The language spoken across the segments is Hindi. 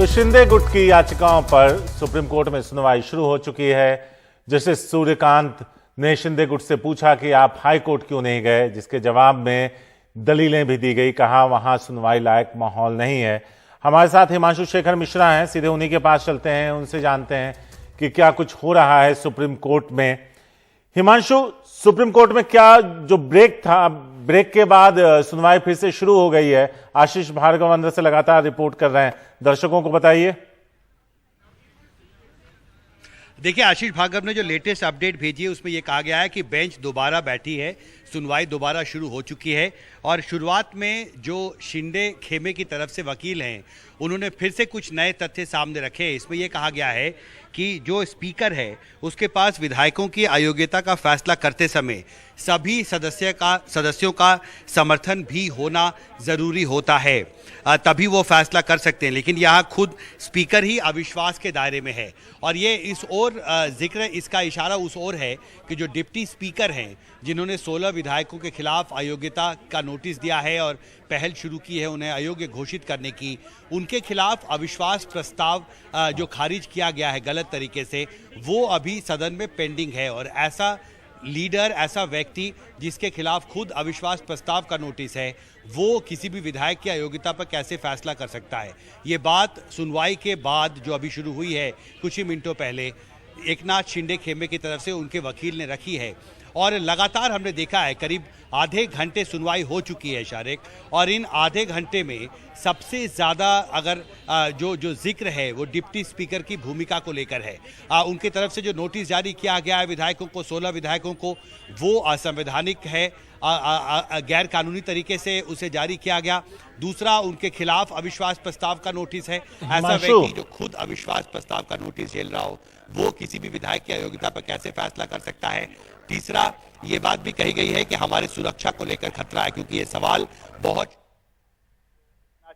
तो शिंदे गुट की याचिकाओं पर सुप्रीम कोर्ट में सुनवाई शुरू हो चुकी है। जस्टिस सूर्यकांत ने शिंदे गुट से पूछा कि आप हाई कोर्ट क्यों नहीं गए, जिसके जवाब में दलीलें भी दी गई, कहा वहां सुनवाई लायक माहौल नहीं है। हमारे साथ हिमांशु शेखर मिश्रा हैं, सीधे उन्हीं के पास चलते हैं, उनसे जानते हैं कि क्या कुछ हो रहा है सुप्रीम कोर्ट में। हिमांशु, सुप्रीम कोर्ट में क्या जो ब्रेक था, ब्रेक के बाद सुनवाई फिर से शुरू हो गई है। आशीष भार्गव अंदर से लगातार रिपोर्ट कर रहे हैं, दर्शकों को बताइए। देखिए, आशीष भार्गव ने जो लेटेस्ट अपडेट भेजी है उसमें यह कहा गया है कि बेंच दोबारा बैठी है, सुनवाई दोबारा शुरू हो चुकी है और शुरुआत में जो शिंदे खेमे की तरफ से वकील हैं उन्होंने फिर से कुछ नए तथ्य सामने रखे। इसमें यह कहा गया है कि जो स्पीकर है उसके पास विधायकों की अयोग्यता का फैसला करते समय सभी सदस्यों का समर्थन भी होना ज़रूरी होता है, तभी वो फैसला कर सकते हैं। लेकिन यहाँ खुद स्पीकर ही अविश्वास के दायरे में है और ये इस ओर जिक्र, इसका इशारा उस ओर है कि जो डिप्टी स्पीकर हैं जिन्होंने 16 विधायकों के खिलाफ अयोग्यता का नोटिस दिया है और पहल शुरू की है उन्हें अयोग्य घोषित करने की, उनके खिलाफ अविश्वास प्रस्ताव जो खारिज किया गया है गलत तरीके से, वो अभी सदन में पेंडिंग है। और ऐसा लीडर, ऐसा व्यक्ति जिसके खिलाफ खुद अविश्वास प्रस्ताव का नोटिस है, वो किसी भी विधायक की अयोग्यता पर कैसे फैसला कर सकता है। ये बात सुनवाई के बाद जो अभी शुरू हुई है कुछ ही मिनटों पहले एकनाथ शिंदे खेमे की तरफ से उनके वकील ने रखी है और लगातार हमने देखा है करीब आधे घंटे सुनवाई हो चुकी है शारिक, और इन आधे घंटे में सबसे ज़्यादा अगर जो जिक्र है वो डिप्टी स्पीकर की भूमिका को लेकर है। उनकी तरफ से जो नोटिस जारी किया गया है विधायकों को, 16 विधायकों को, वो असंवैधानिक है, गैर कानूनी तरीके से उसे जारी किया गया। दूसरा, उनके खिलाफ अविश्वास प्रस्ताव का नोटिस है। ऐसा व्यक्ति जो खुद अविश्वास प्रस्ताव का नोटिस झेल रहा हो वो किसी भी विधायक की अयोग्यता पर कैसे फैसला कर सकता है। तीसरा, ये बात भी कही गई है कि हमारी सुरक्षा को लेकर खतरा है, क्योंकि ये सवाल बहुत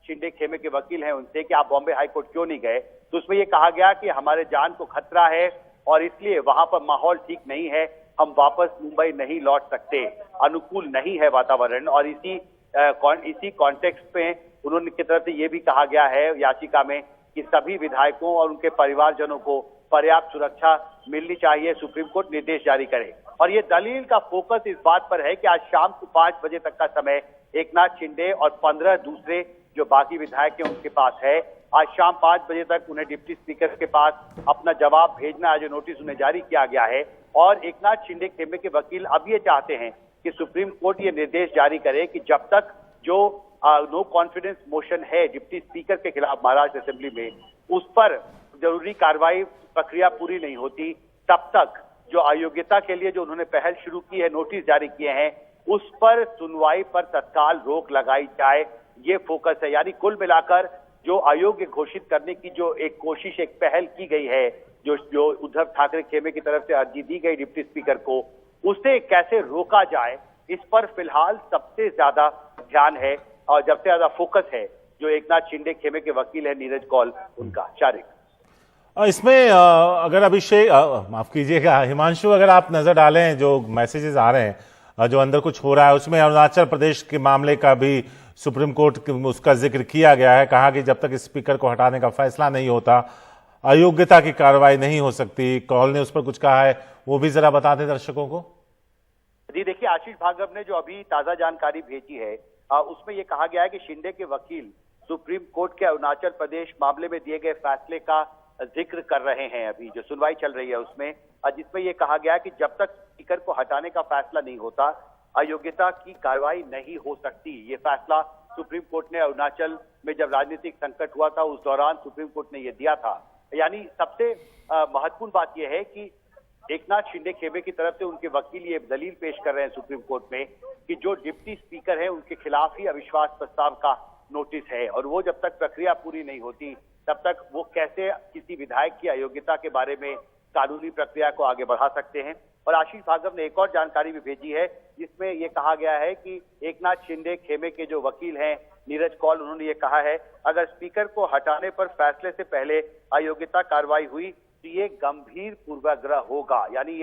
शिंदे खेमे के वकील हैं उनसे कि आप बॉम्बे हाई कोर्ट क्यों नहीं गए, तो उसमें ये कहा गया कि हमारे जान को खतरा है और इसलिए वहां पर माहौल ठीक नहीं है, हम वापस मुंबई नहीं लौट सकते, अनुकूल नहीं है वातावरण। और इसी कॉन्टेक्स्ट में उन्होंने की तरफ से ये भी कहा गया है याचिका में कि सभी विधायकों और उनके परिवारजनों को पर्याप्त सुरक्षा मिलनी चाहिए, सुप्रीम कोर्ट निर्देश जारी करे। और ये दलील का फोकस इस बात पर है कि आज शाम को 5 बजे तक का समय एकनाथ शिंदे और 15 दूसरे जो बाकी विधायक हैं उनके पास है। आज शाम 5 बजे तक उन्हें डिप्टी स्पीकर के पास अपना जवाब भेजना है, जो नोटिस उन्हें जारी किया गया है। और एकनाथ शिंदे खेमे के वकील अब ये चाहते हैं कि सुप्रीम कोर्ट ये निर्देश जारी करे कि जब तक जो नो कॉन्फिडेंस मोशन है डिप्टी स्पीकर के खिलाफ महाराष्ट्र असेंबली में, उस पर जरूरी कार्रवाई प्रक्रिया पूरी नहीं होती, तब तक जो अयोग्यता के लिए जो उन्होंने पहल शुरू की है, नोटिस जारी किए हैं, उस पर सुनवाई पर तत्काल रोक लगाई जाए, ये फोकस है। यानी कुल मिलाकर जो अयोग्य घोषित करने की जो एक कोशिश, एक पहल की गई है, जो उद्धव ठाकरे खेमे की तरफ से अर्जी दी गई डिप्टी स्पीकर को, उसे कैसे रोका जाए, इस पर फिलहाल सबसे ज्यादा ध्यान है और सबसे ज्यादा फोकस है जो एकनाथ शिंदे खेमे के वकील है नीरज कौल उनका। शारिक, इसमें अगर अभिषेक, माफ कीजिएगा हिमांशु, अगर आप नजर डालें जो मैसेजेस आ रहे हैं, जो अंदर कुछ हो रहा है, उसमें अरुणाचल प्रदेश के मामले का भी सुप्रीम कोर्ट उसका जिक्र किया गया है। कहा कि जब तक स्पीकर को हटाने का फैसला नहीं होता अयोग्यता की कार्रवाई नहीं हो सकती। कौल ने उस पर कुछ कहा है, वो भी जरा बता दें दर्शकों को। जी देखिए, आशीष भार्गव ने जो अभी ताजा जानकारी भेजी है उसमें यह कहा गया है कि शिंदे के वकील सुप्रीम कोर्ट के अरुणाचल प्रदेश मामले में दिए गए फैसले का जिक्र कर रहे हैं, अभी जो सुनवाई चल रही है उसमें, जिसमें यह कहा गया है कि जब तक स्पीकर को हटाने का फैसला नहीं होता अयोग्यता की कार्रवाई नहीं हो सकती। ये फैसला सुप्रीम कोर्ट ने अरुणाचल में जब राजनीतिक संकट हुआ था उस दौरान सुप्रीम कोर्ट ने यह दिया था। यानी सबसे महत्वपूर्ण बात यह है कि एकनाथ शिंदे खेमे की तरफ से उनके वकील ये दलील पेश कर रहे हैं सुप्रीम कोर्ट में कि जो डिप्टी स्पीकर है उनके खिलाफ ही अविश्वास प्रस्ताव का नोटिस है और वो जब तक प्रक्रिया पूरी नहीं होती तब तक वो कैसे किसी विधायक की अयोग्यता के बारे में कानूनी प्रक्रिया को आगे बढ़ा सकते हैं। और आशीष भार्गव ने एक और जानकारी भी भेजी है जिसमें यह कहा गया है कि एकनाथ शिंदे खेमे के जो वकील हैं नीरज कौल, उन्होंने ये कहा है अगर स्पीकर को हटाने पर फैसले से पहले अयोग्यता कार्रवाई हुई तो ये गंभीर पूर्वाग्रह होगा, यानी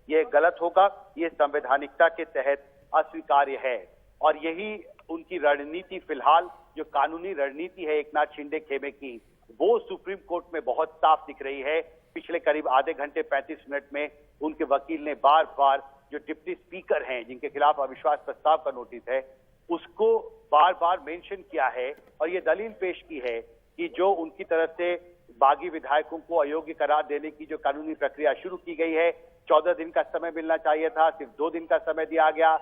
ये गलत होगा, ये संवैधानिकता के तहत अस्वीकार्य है। और यही उनकी रणनीति फिलहाल जो कानूनी रणनीति है एकनाथ शिंदे खेमे की, वो सुप्रीम कोर्ट में बहुत साफ दिख रही है। पिछले करीब आधे घंटे 35 मिनट में उनके वकील ने बार बार जो डिप्टी स्पीकर हैं जिनके खिलाफ अविश्वास प्रस्ताव का नोटिस है उसको बार बार मेंशन किया है और ये दलील पेश की है कि जो उनकी तरफ से बागी विधायकों को अयोग्य करार देने की जो कानूनी प्रक्रिया शुरू की गई है, 14 दिन का समय मिलना चाहिए था, सिर्फ 2 दिन का समय दिया गया।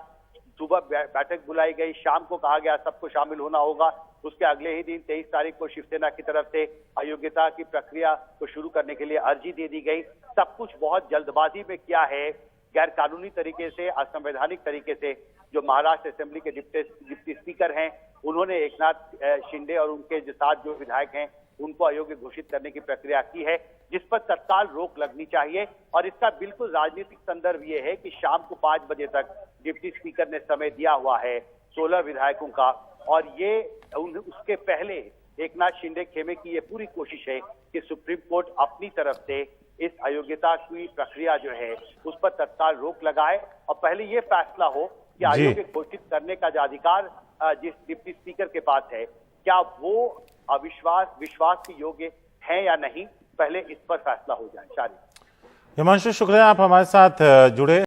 सुबह बैठक बुलाई गई, शाम को कहा गया सबको शामिल होना होगा। उसके अगले ही दिन 23 तारीख को शिवसेना की तरफ से अयोग्यता की प्रक्रिया को शुरू करने के लिए अर्जी दे दी गई। सब कुछ बहुत जल्दबाजी में किया है, गैर कानूनी तरीके से, असंवैधानिक तरीके से। जो महाराष्ट्र असेंबली के डिप्टी स्पीकर हैं उन्होंने एकनाथ शिंदे और उनके जो 7 जो विधायक हैं उनको अयोग्य घोषित करने की प्रक्रिया की है, जिस पर तत्काल रोक लगनी चाहिए। और इसका बिल्कुल राजनीतिक संदर्भ ये है कि शाम को 5 बजे तक डिप्टी स्पीकर ने समय दिया हुआ है 16 विधायकों का, और ये उसके पहले एकनाथ शिंदे खेमे की ये पूरी कोशिश है कि सुप्रीम कोर्ट अपनी तरफ से इस अयोग्यता की प्रक्रिया जो है उस पर तत्काल रोक लगाए और पहले ये फैसला हो कि अयोग्य घोषित करने का जो अधिकार जिस डिप्टी स्पीकर के पास है, क्या वो विश्वास के योग्य है या नहीं, पहले इस पर फैसला हो जाए। शारी हिमांशु, शुक्रिया आप हमारे साथ जुड़े।